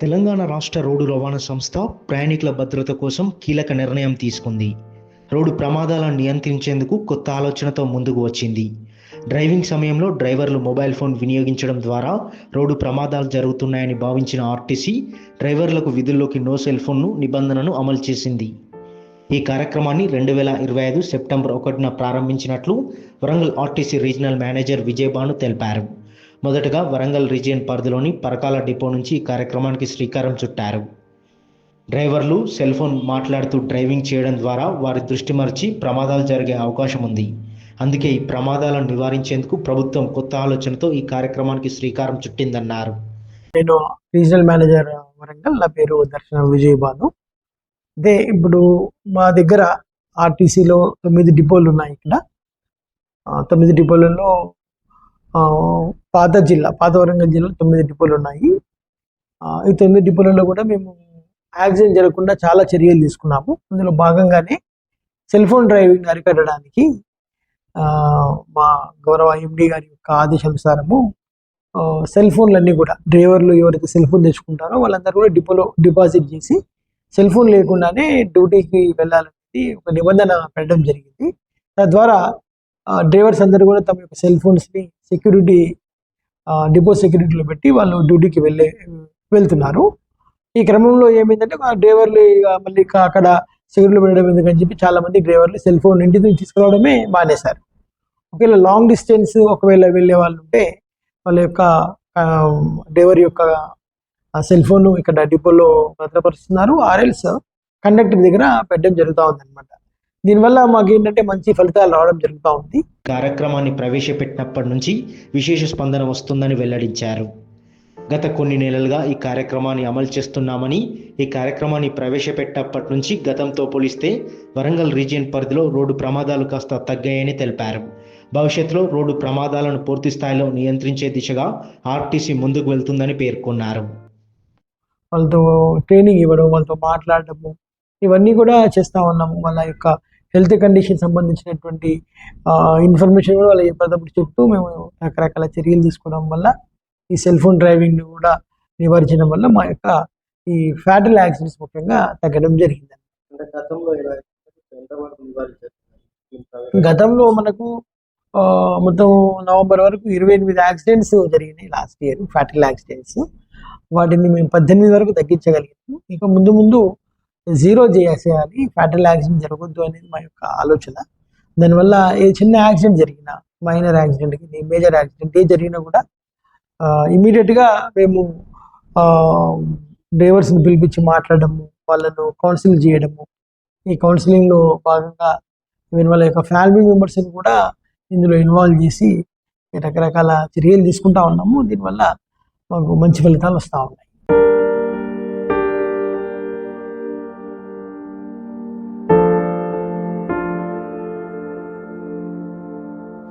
తెలంగాణ రాష్ట్ర రోడ్డు రవాణా సంస్థ ప్రయాణికుల భద్రత కోసం కీలక నిర్ణయం తీసుకుంది. రోడ్డు ప్రమాదాలను నియంత్రించేందుకు కొత్త ఆలోచనతో ముందుకు వచ్చింది. డ్రైవింగ్ సమయంలో డ్రైవర్లు మొబైల్ ఫోన్ వినియోగించడం ద్వారా రోడ్డు ప్రమాదాలు జరుగుతున్నాయని భావించిన ఆర్టీసీ డ్రైవర్లకు విధుల్లోకి నో సెల్ ఫోన్ నిబంధనను అమలు చేసింది. ఈ కార్యక్రమాన్ని 2025 సెప్టెంబర్ 1న ప్రారంభించినట్లు Warangal RTC regional manager Vijayabhanu తెలిపారు. మొదటగా వరంగల్ రీజియన్ పరిధిలోని పరకాల డిపో నుంచి ఈ కార్యక్రమానికి శ్రీకారం చుట్టారు. డ్రైవర్లు సెల్ ఫోన్ మాట్లాడుతూ డ్రైవింగ్ చేయడం ద్వారా వారి దృష్టి మరచి ప్రమాదాలు జరిగే అవకాశం ఉంది. అందుకే ఈ ప్రమాదాలను నివారించేందుకు ప్రభుత్వం కొత్త ఆలోచనతో ఈ కార్యక్రమానికి శ్రీకారం చుట్టిందన్నారు. నేను రీజనల్ మేనేజర్ వరంగల్, నా పేరు దర్శన విజయభాను. అదే ఇప్పుడు మా దగ్గర ఆర్టీసీలో 9 డిపోలు ఉన్నాయి. ఇక్కడ 9 డిపోలలో పాత వరంగల్ జిల్లాలో 9 డిపోలు ఉన్నాయి. ఈ 9 డిపోలలో కూడా మేము యాక్సిడెంట్ జరగకుండా చాలా చర్యలు తీసుకున్నాము. అందులో భాగంగానే సెల్ ఫోన్ డ్రైవింగ్ అరికట్టడానికి మా గౌరవ ఎండి గారి యొక్క ఆదేశానుసారము సెల్ ఫోన్లన్నీ కూడా డ్రైవర్లు ఎవరైతే సెల్ ఫోన్ తెచ్చుకుంటారో వాళ్ళందరూ కూడా డిపోలో డిపాజిట్ చేసి సెల్ ఫోన్ లేకుండానే డ్యూటీకి వెళ్ళాలనేది ఒక నిబంధన పెట్టడం జరిగింది. తద్వారా డ్రైవర్స్ అందరూ కూడా తమ యొక్క సెల్ ఫోన్స్ని డిపో సెక్యూరిటీలో పెట్టి వాళ్ళు డ్యూటీకి వెళ్తున్నారు. ఈ క్రమంలో ఏమైందంటే డ్రైవర్లు మళ్ళీ అక్కడ సెక్యూరిటీలో పెట్టడం ఎందుకని చెప్పి చాలా మంది డ్రైవర్లు సెల్ ఫోన్ ఇంటి నుంచి తీసుకురావడమే మానేశారు. ఒకవేళ లాంగ్ డిస్టెన్స్ వెళ్ళే వాళ్ళు ఉంటే వాళ్ళ యొక్క డ్రైవర్ యొక్క సెల్ ఫోన్ ఇక్కడ డిపోలో భద్రపరుస్తున్నారు. ఆర్ఎల్స్ కండక్టర్ దగ్గర పెట్టడం జరుగుతూ ఉంది అనమాట. దీనివల్ల మాకు ఏంటంటే మంచి ఫలితాలు రావడం జరుగుతూ ఉంది. కార్యక్రమాన్ని ప్రవేశపెట్టినప్పటి నుంచి విశేష స్పందన వస్తుందని వెల్లడించారు. గత కొన్ని నెలలుగా ఈ కార్యక్రమాన్ని అమలు చేస్తున్నామని, ఈ కార్యక్రమాన్ని ప్రవేశపెట్టినప్పటి నుంచి గతంతో పోలిస్తే వరంగల్ రీజియన్ పరిధిలో రోడ్డు ప్రమాదాలు కాస్త తగ్గాయని తెలిపారు. భవిష్యత్తులో రోడ్డు ప్రమాదాలను పూర్తి స్థాయిలో నియంత్రించే దిశగా ఆర్టీసీ ముందుకు వెళ్తుందని పేర్కొన్నారు. వాళ్ళతో ట్రైనింగ్ ఇవ్వడం, వాళ్ళతో మాట్లాడటము, ఇవన్నీ కూడా చేస్తూ ఉన్నాము. వాళ్ళ యొక్క హెల్త్ కండిషన్ సంబంధించినటువంటి ఇన్ఫర్మేషన్ కూడా వాళ్ళు ఎప్పటికప్పుడు చెప్తూ మేము రకరకాల చర్యలు తీసుకోవడం వల్ల ఈ సెల్ ఫోన్ డ్రైవింగ్ కూడా నివారించడం వల్ల మా యొక్క ఈ ఫ్యాటల్ యాక్సిడెంట్స్ ముఖ్యంగా తగ్గడం జరిగింది. గతంలో మనకు మొత్తం నవంబర్ వరకు 28 యాక్సిడెంట్స్ జరిగినాయి లాస్ట్ ఇయర్, ఫ్యాటల్ యాక్సిడెంట్స్. వాటిని మేము 18 వరకు తగ్గించగలిగాము. ఇక ముందు 0 చేయాలి, ఫ్యాటల్ యాక్సిడెంట్ జరగొద్దు అనేది మా యొక్క ఆలోచన. దానివల్ల ఏ చిన్న యాక్సిడెంట్ జరిగినా, మైనర్ యాక్సిడెంట్, మేజర్ యాక్సిడెంట్ ఏ జరిగినా కూడా ఇమీడియట్గా మేము డ్రైవర్స్ని పిలిపించి మాట్లాడము, వాళ్ళను కౌన్సిలింగ్ చేయడము. ఈ కౌన్సిలింగ్లో భాగంగా ఈవెన్ వాళ్ళ యొక్క ఫ్యామిలీ మెంబర్స్ని కూడా ఇందులో ఇన్వాల్వ్ చేసి రకరకాల చర్యలు తీసుకుంటా ఉన్నాము. దీనివల్ల మాకు మంచి ఫలితాలు వస్తూ ఉన్నాయి.